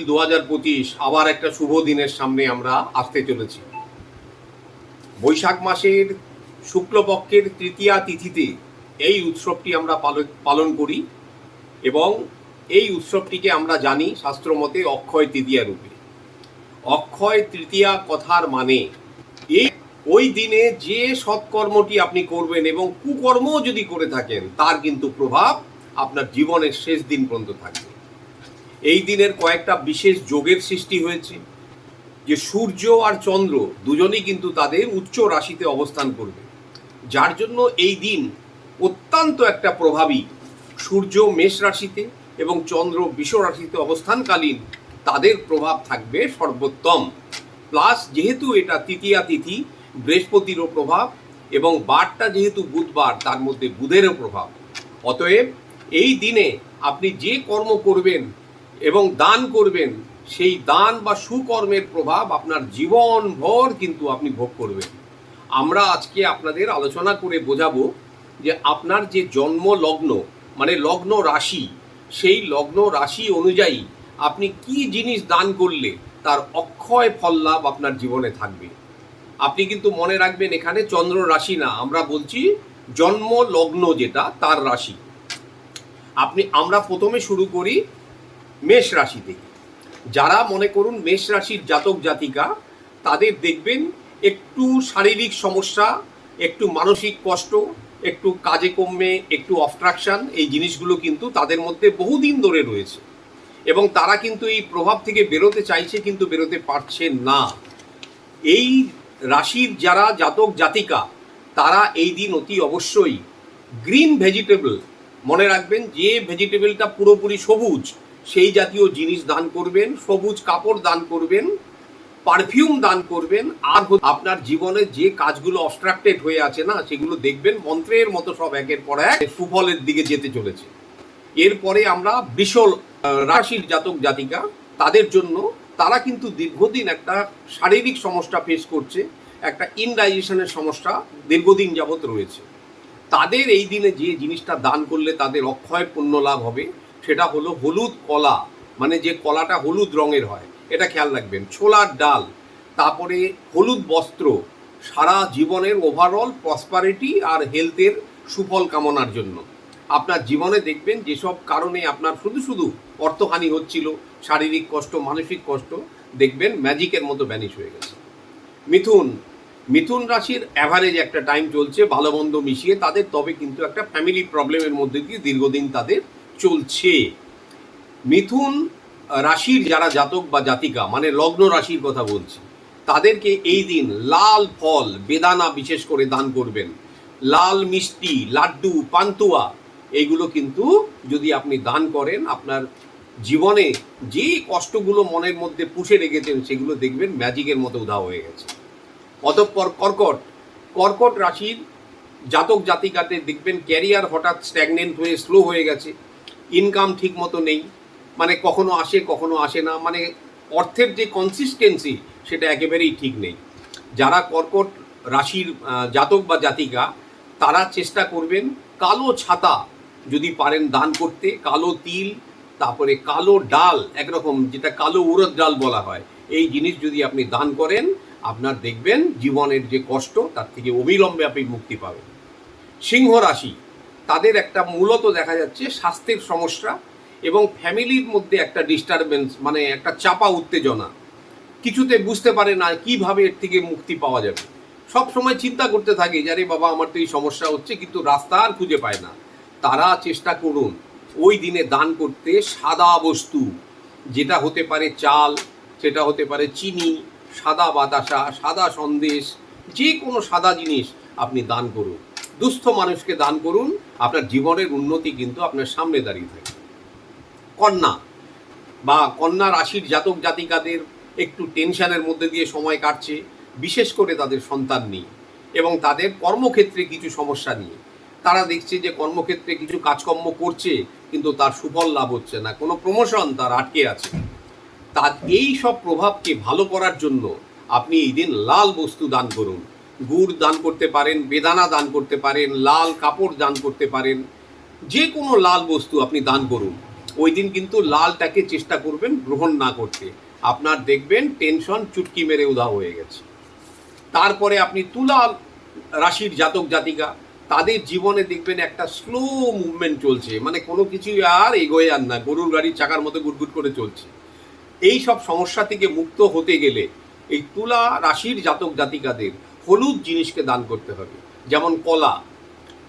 2025 আবার একটা শুভ দিনের সামনে আমরা আসতে চলেছি। বৈশাখ মাসের শুক্লপক্ষের তৃতীয়া তিথিতে এই উৎসবটি আমরা পালন করি এবং এই উৎসবটিকে আমরা জানি শাস্ত্রমতে অক্ষয় তৃতীয়া রূপে। অক্ষয় তৃতীয়া কথার মানে ওই দিনে যে সৎকর্মটি আপনি করবেন এবং কুকর্ম যদি করে থাকেন তার কিন্তু প্রভাব আপনার জীবনের শেষ দিন পর্যন্ত থাকবে। এই দিনের কয়েকটা বিশেষ যোগের সৃষ্টি হয়েছে, যে সূর্য আর চন্দ্র দুজনেই কিন্তু তাদের উচ্চ রাশিতে অবস্থান করবে, যার জন্য এই দিন অত্যন্ত একটা প্রভাবী। সূর্য মেষ রাশিতে এবং চন্দ্র বৃষ রাশিতে অবস্থানকালীন তাদের প্রভাব থাকবে সর্বোত্তম। প্লাস যেহেতু এটা তৃতীয়া তিথি, বৃহস্পতিরও প্রভাব এবং বারটা যেহেতু বুধবার, তার মধ্যে বুধেরও প্রভাব। অতএব এই দিনে আপনি যে কর্ম করবেন এবং দান করবেন, সেই দান বা সুকর্মের প্রভাব আপনার জীবনভর কিন্তু আপনি ভোগ করবেন। আমরা আজকে আপনাদের আলোচনা করে বোঝাবো যে আপনার যে জন্ম লগ্ন মানে লগ্ন রাশি, সেই লগ্ন রাশি অনুযায়ী আপনি কি জিনিস দান করলে তার অক্ষয় ফল লাভ আপনার জীবনে থাকবে। আপনি কিন্তু মনে রাখবেন, এখানে চন্দ্র রাশি না, আমরা বলছি জন্ম লগ্ন যেটা তার রাশি। আমরা প্রথমে শুরু করি মেষ রাশি থেকে। যারা মনে করুন মেষ রাশির জাতক জাতিকা, তাদের দেখবেন একটু শারীরিক সমস্যা, একটু মানসিক কষ্ট, একটু কাজে কর্মে একটু অবস্ট্রাকশন, এই জিনিসগুলো কিন্তু তাদের মধ্যে বহুদিন ধরে রয়েছে এবং তারা কিন্তু এই প্রভাব থেকে বেরোতে চাইছে কিন্তু বেরোতে পারছে না। এই রাশির যারা জাতক জাতিকা, তারা এই দিন অতি অবশ্যই গ্রিন ভেজিটেবল, মনে রাখবেন যে ভেজিটেবলটা পুরোপুরি সবুজ, সেই জাতীয় জিনিস দান করবেন, সবুজ কাপড় দান করবেন, পারফিউম দান করবেন। আর আপনার জীবনে যে কাজগুলো অবস্ট্রাক্টেড হয়ে আছে না, সেগুলো দেখবেন মন্ত্রের মতো সব একের পর এক সুফলের দিকে যেতে চলেছে। এরপরে আমরা বৃষ রাশির জাতক জাতিকা, তাদের জন্য তারা কিন্তু দীর্ঘদিন একটা শারীরিক সমস্যা ফেস করছে, একটা ইনডাইজেশনের সমস্যা দীর্ঘদিন যাবৎ রয়েছে। তাদের এই দিনে যে জিনিসটা দান করলে তাদের অক্ষয় পুণ্য লাভ হবে, সেটা হলো হলুদ কলা, মানে যে কলাটা হলুদ রঙের হয়, এটা খেয়াল রাখবেন। ছোলার ডাল, তারপরে হলুদ বস্ত্র, সারা জীবনের ওভারঅল প্রসপারিটি আর হেলথের সুফল কামনার জন্য। আপনার জীবনে দেখবেন যেসব কারণে আপনার শুধু অর্থহানি হচ্ছিল, শারীরিক কষ্ট, মানসিক কষ্ট, দেখবেন ম্যাজিকের মতো ভ্যানিশ হয়ে গেছে। মিথুন রাশির অ্যাভারেজ একটা টাইম চলছে ভালো মন্দ মিশিয়ে তাদের, তবে কিন্তু একটা ফ্যামিলি প্রবলেমের মধ্যে দিয়ে দীর্ঘদিন তাদের চলছে। মিথুন রাশির যারা জাতক বা জাতিকা, মানে লগ্ন রাশির কথা বলছি, তাদেরকে এই দিন লাল ফল, বেদানা বিশেষ করে দান করবেন। লাল মিষ্টি, লাড্ডু, পান্তুয়া, এইগুলো কিন্তু যদি আপনি দান করেন, আপনার জীবনে যে কষ্টগুলো মনের মধ্যে পুষে রেখেছেন সেগুলো দেখবেন ম্যাজিকের মতো উধাও হয়ে গেছে। অতঃপর কর্কট রাশির জাতক জাতিকাদের দেখবেন ক্যারিয়ার হঠাৎ স্ট্যাগনেন্ট হয়ে স্লো হয়ে গেছে, ইনকাম ঠিক মতো নেই, মানে কখনো আসে কখনো আসে না, মানে অর্থের যে কনসিস্টেন্সি সেটা একেবারেই ঠিক নেই। যারা কর্কট রাশির জাতক বা জাতিকা, তারা চেষ্টা করবেন কালো ছাতা যদি পারেন দান করতে, কালো তিল, তারপরে কালো ডাল, একরকম যেটা কালো উড়দ ডাল বলা হয়, এই জিনিস যদি আপনি দান করেন, আপনার দেখবেন জীবনের যে কষ্ট তার থেকে অবিলম্বে আপনি মুক্তি পাবেন। সিংহ রাশি, তাদের একটা মূলত দেখা যাচ্ছে স্বাস্থ্যের সমস্যা এবং ফ্যামিলির মধ্যে একটা ডিস্টারবেন্স, মানে একটা চাপা উত্তেজনা, কিছুতে বুঝতে পারে না কিভাবে এর থেকে মুক্তি পাওয়া যাবে। সব সময় চিন্তা করতে থাকে যে আরে বাবা আমার তো এই সমস্যা হচ্ছে, কিন্তু রাস্তা আর খুঁজে পায় না। তারা চেষ্টা করুন ওই দিনে দান করতে সাদা বস্তু, যেটা হতে পারে চাল, সেটা হতে পারে চিনি, সাদা বাতাসা, সাদা সন্দেশ, যে কোনো সাদা জিনিস আপনি দান করুন, দুস্থ মানুষকে দান করুন, আপনার জীবনের উন্নতি কিন্তু আপনার সামনে দাঁড়িয়ে থাকে। কন্যা রাশির জাতক জাতিকাদের একটু টেনশনের মধ্যে দিয়ে সময় কাটছে, বিশেষ করে তাদের সন্তান নিয়ে এবং তাদের কর্মক্ষেত্রে কিছু সমস্যা নিয়ে। তারা দেখছে যে কর্মক্ষেত্রে কিছু কাজকর্ম করছে কিন্তু তার সুফল লাভ হচ্ছে না, কোনো প্রমোশন তার আটকে আছে। তার এই সব প্রভাবকে ভালো করার জন্য আপনি এই দিন লাল বস্তু দান করুন। গুড় দান করতে পারেন, বেদানা দান করতে পারেন, লাল কাপড় দান করতে পারেন, যে কোনো লাল বস্তু আপনি দান করুন। ওই দিন কিন্তু লালটাকে চেষ্টা করবেন গ্রহণ না করতে। আপনার দেখবেন টেনশন চুটকি মেরে উধাও হয়ে গেছে। তারপরে আপনি তুলা রাশির জাতক জাতিকা, তাদের জীবনে দেখবেন একটা স্লো মুভমেন্ট চলছে, মানে কোনো কিছুই আর এগোয় আর না, গরুর গাড়ির চাকার মতো গুটগুট করে চলছে। এই সব সমস্যা থেকে মুক্ত হতে গেলে এই তুলা রাশির জাতক জাতিকাদের হলুদ জিনিসকে দান করতে হবে। যেমন কলা,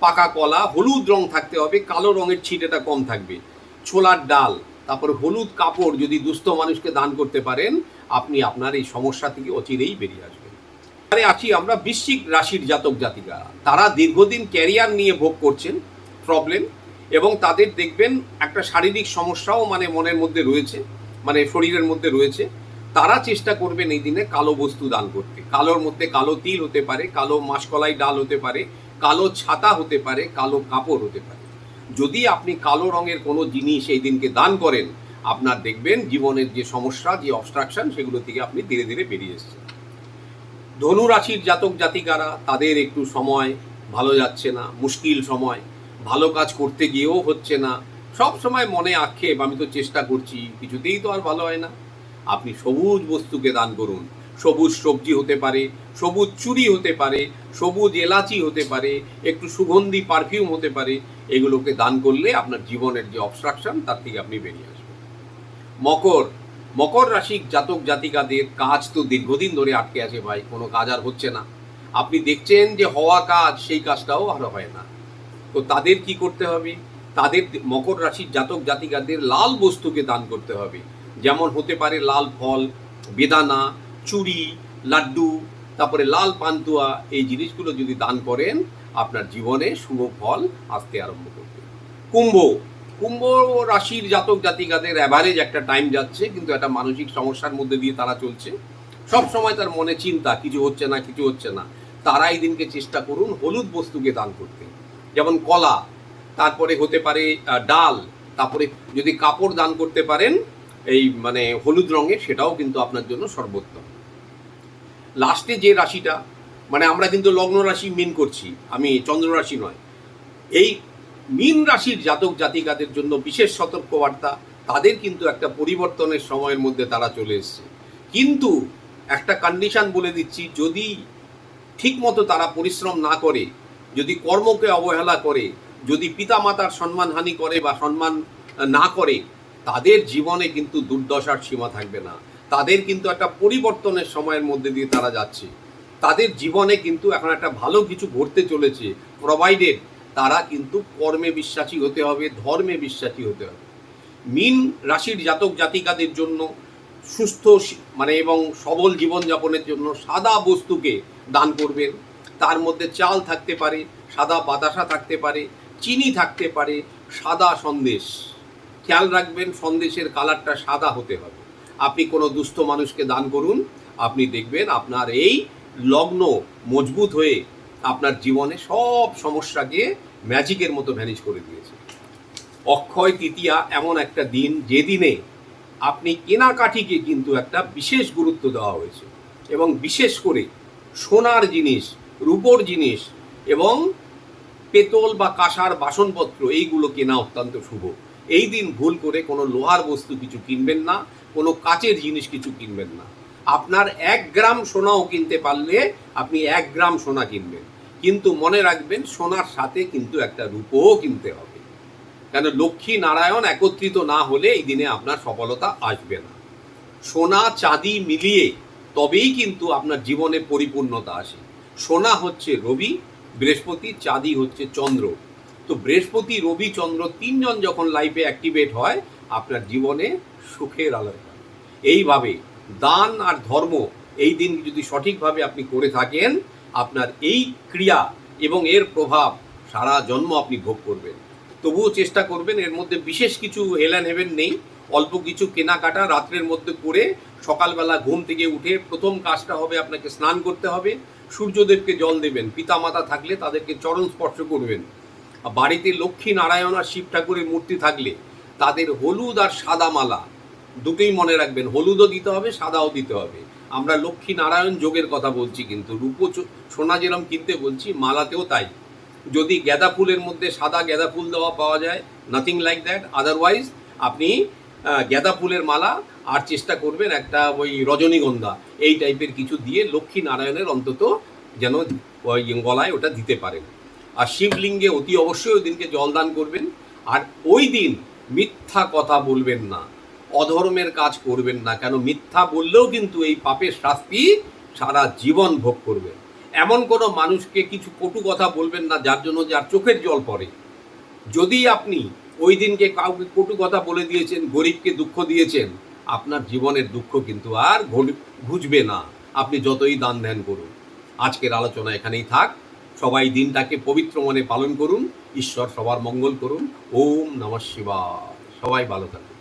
পাকা কলা হলুদ রং থাকতে হবে, কালো রঙের ছিটেটা কম থাকবে। ছোলার ডাল, তারপরে হলুদ কাপড় যদি দুস্থ মানুষকে দান করতে পারেন, আপনি আপনার এই সমস্যা থেকে অচিরেই বেরিয়ে আসবেন। এবারে আছি আমরা বৃশ্চিক রাশির জাতক জাতিকা। তারা দীর্ঘদিন ক্যারিয়ার নিয়ে ভোগ করছেন প্রবলেম, এবং তাদের দেখবেন একটা শারীরিক সমস্যাও মানে মনের মধ্যে রয়েছে, মানে শরীরের মধ্যে রয়েছে। তারা চেষ্টা করবেন এই দিনে কালো বস্তু দান করতে। কালোর মধ্যে কালো তিল হতে পারে, কালো মাসকলাই ডাল হতে পারে, কালো ছাতা হতে পারে, কালো কাপড় হতে পারে। যদি আপনি কালো রঙের কোনো জিনিস এই দিনকে দান করেন, আপনার দেখবেন জীবনের যে সমস্যা, যে অবস্ট্রাকশন, সেগুলো থেকে আপনি ধীরে ধীরে বেরিয়ে এসছেন। ধনু রাশির জাতক জাতিকারা, তাদের একটু সময় ভালো যাচ্ছে না, মুশকিল সময়, ভালো কাজ করতে গিয়েও হচ্ছে না, সব সময় মনে আক্ষেপ, আমি তো চেষ্টা করছি, কিছুতেই তো আর ভালো হয় না। আপনি সবুজ বস্তুকে দান করুন। সবুজ সবজি হতে পারে, সবুজ চুড়ি হতে পারে, সবুজ এলাচি হতে পারে, একটু সুগন্ধি পারফিউম হতে পারে। এগুলোকে দান করলে আপনার জীবনের যে অবস্ট্রাকশন, তার থেকে আপনি বেরিয়ে আসবেন। মকর, মকর রাশির জাতক জাতিকাদের কাজ তো দীর্ঘদিন ধরে আটকে আছে ভাই, কোনো কাজ আর হচ্ছে না। আপনি দেখছেন যে হওয়া কাজ, সেই কাজটাও আর হয় না। তো তাদের কি করতে হবে? তাদের মকর রাশির জাতক জাতিকাদের লাল বস্তুকে দান করতে হবে। যেমন হতে পারে লাল ফল, বেদানা, চুড়ি, লাড্ডু, তারপরে লাল পান্তুয়া। এই জিনিসগুলো যদি দান করেন, আপনার জীবনে শুভ ফল আসতে আরম্ভ করবে। কুম্ভ, কুম্ভ রাশির জাতক জাতিকাদের অ্যাভারেজ একটা টাইম যাচ্ছে, কিন্তু একটা মানসিক সমস্যার মধ্যে দিয়ে তারা চলছে। সব সময় তার মনে চিন্তা, কিছু হচ্ছে না, কিছু হচ্ছে না। তারা এই দিনকে চেষ্টা করুন হলুদ বস্তুকে দান করতে। যেমন কলা, তারপরে হতে পারে ডাল, তারপরে যদি কাপড় দান করতে পারেন এই মানে হলুদ রঙের, সেটাও কিন্তু আপনার জন্য সর্বোত্তম। লাস্টে যে রাশিটা, মানে আমরা কিন্তু লগ্ন রাশি মিন করছি, আমি চন্দ্র রাশি নয়। এই মীন রাশির জাতক জাতিকাদের জন্য বিশেষ সতর্কবার্তা। তাদের কিন্তু একটা পরিবর্তনের সময়ের মধ্যে তারা চলে এসছে, কিন্তু একটা কন্ডিশন বলে দিচ্ছি, যদি ঠিকমতো তারা পরিশ্রম না করে, যদি কর্মকে অবহেলা করে, যদি পিতামাতার সম্মানহানি করে বা সম্মান না করে, তাদের জীবনে কিন্তু দুর্দশার সীমা থাকবে না। তাদের কিন্তু একটা পরিবর্তনের সময়ের মধ্যে দিয়ে তারা যাচ্ছে। তাদের জীবনে কিন্তু এখন একটা ভালো কিছু ঘটতে চলেছে, প্রোভাইডেড তারা কিন্তু কর্মে বিশ্বাসী হতে হবে, ধর্মে বিশ্বাসী হতে হবে। মীন রাশির জাতক জাতিকাদের জন্য সুস্থ মানে এবং সবল জীবনযাপনের জন্য সাদা বস্তুকে দান করবেন। তার মধ্যে চাল থাকতে পারে, সাদা বাতাসা থাকতে পারে, চিনি থাকতে পারে, সাদা সন্দেশ। খেয়াল রাখবেন সন্দেশের কালারটা সাদা হতে হবে। আপনি কোনো দুস্থ মানুষকে দান করুন, আপনি দেখবেন আপনার এই লগ্ন মজবুত হয়ে আপনার জীবনে সব সমস্যাকে ম্যাজিকের মতো ভ্যানিশ করে দিয়েছে। অক্ষয় তৃতীয়া এমন একটা দিন, যেদিনে আপনি কেনাকাটিকে কিন্তু একটা বিশেষ গুরুত্ব দেওয়া হয়েছে, এবং বিশেষ করে সোনার জিনিস, রূপোর জিনিস এবং পেতল বা কাঁসার বাসনপত্র, এইগুলো কেনা অত্যন্ত শুভ। এই দিন ভুল করে কোনো লোহার বস্তু কিছু কিনবেন না, কোনো কাচের জিনিস কিছু কিনবেন না। আপনার 1 গ্রাম সোনাও কিনতে পারলে আপনি 1 গ্রাম সোনা কিনবেন, কিন্তু মনে রাখবেন সোনার সাথে কিন্তু একটা রূপও কিনতে হবে, কেন লক্ষ্মী নারায়ণ একত্রিত না হলে এই দিনে আপনার সফলতা আসবে না। সোনা চাঁদি মিলিয়ে তবেই কিন্তু আপনার জীবনে পরিপূর্ণতা আসে। সোনা হচ্ছে রবি, বৃহস্পতি, চাঁদি হচ্ছে চন্দ্র। তো বৃহস্পতি, রবি, চন্দ্র তিনজন যখন লাইফে অ্যাক্টিভেট হয়, আপনার জীবনে সুখের আলো হয়। এইভাবে দান আর ধর্ম এই দিন যদি সঠিকভাবে আপনি করে থাকেন, আপনার এই ক্রিয়া এবং এর প্রভাব সারা জন্ম আপনি ভোগ করবেন। তবুও চেষ্টা করবেন, এর মধ্যে বিশেষ কিছু হেল অ্যান্ড হেভেন নেই। অল্প কিছু কেনাকাটা রাত্রের মধ্যে করে সকালবেলা ঘুম থেকে উঠে প্রথম কাজটা হবে আপনাকে স্নান করতে হবে, সূর্যদেবকে জল দেবেন, পিতামাতা থাকলে তাদেরকে চরণ স্পর্শ করবেন। বাড়িতে লক্ষ্মী নারায়ণ আর শিব ঠাকুরের মূর্তি থাকলে তাদের হলুদ আর সাদা মালা দুটোই মনে রাখবেন, হলুদও দিতে হবে, সাদাও দিতে হবে। আমরা লক্ষ্মী নারায়ণ যোগের কথা বলছি, কিন্তু রূপো সোনা যেরকম কিনতে বলছি, মালাতেও তাই। যদি গাঁদা ফুলের মধ্যে সাদা গাঁদা ফুল দেওয়া পাওয়া যায়, নাথিং লাইক দ্যাট। আদারওয়াইজ আপনি গাঁদা ফুলের মালা আর চেষ্টা করবেন একটা ওই রজনীগন্ধা এই টাইপের কিছু দিয়ে লক্ষ্মী নারায়ণের অন্তত যেন ওই গলায় ওটা দিতে পারেন। আর শিবলিঙ্গে অতি অবশ্যই ওই দিনকে জলদান করবেন। আর ওই দিন মিথ্যা কথা বলবেন না, অধর্মের কাজ করবেন না, কেন মিথ্যা বললেও কিন্তু এই পাপের শাস্তি সারা জীবন ভোগ করবেন। এমন কোনো মানুষকে কিছু কটু কথা বলবেন না যার জন্য যার চোখের জল পড়ে। যদি আপনি ওই দিনকে কাউকে কটু কথা বলে দিয়েছেন, গরিবকে দুঃখ দিয়েছেন, আপনার জীবনের দুঃখ কিন্তু আর ঘুচবে না, আপনি যতই দান ধ্যান করুন। আজকের আলোচনা এখানেই থাক। সবাই দিনটাকে পবিত্র মনে পালন করুন। ঈশ্বর সবার মঙ্গল করুন। ওম নমঃ শিবায়। সবাই ভালো থাকুন।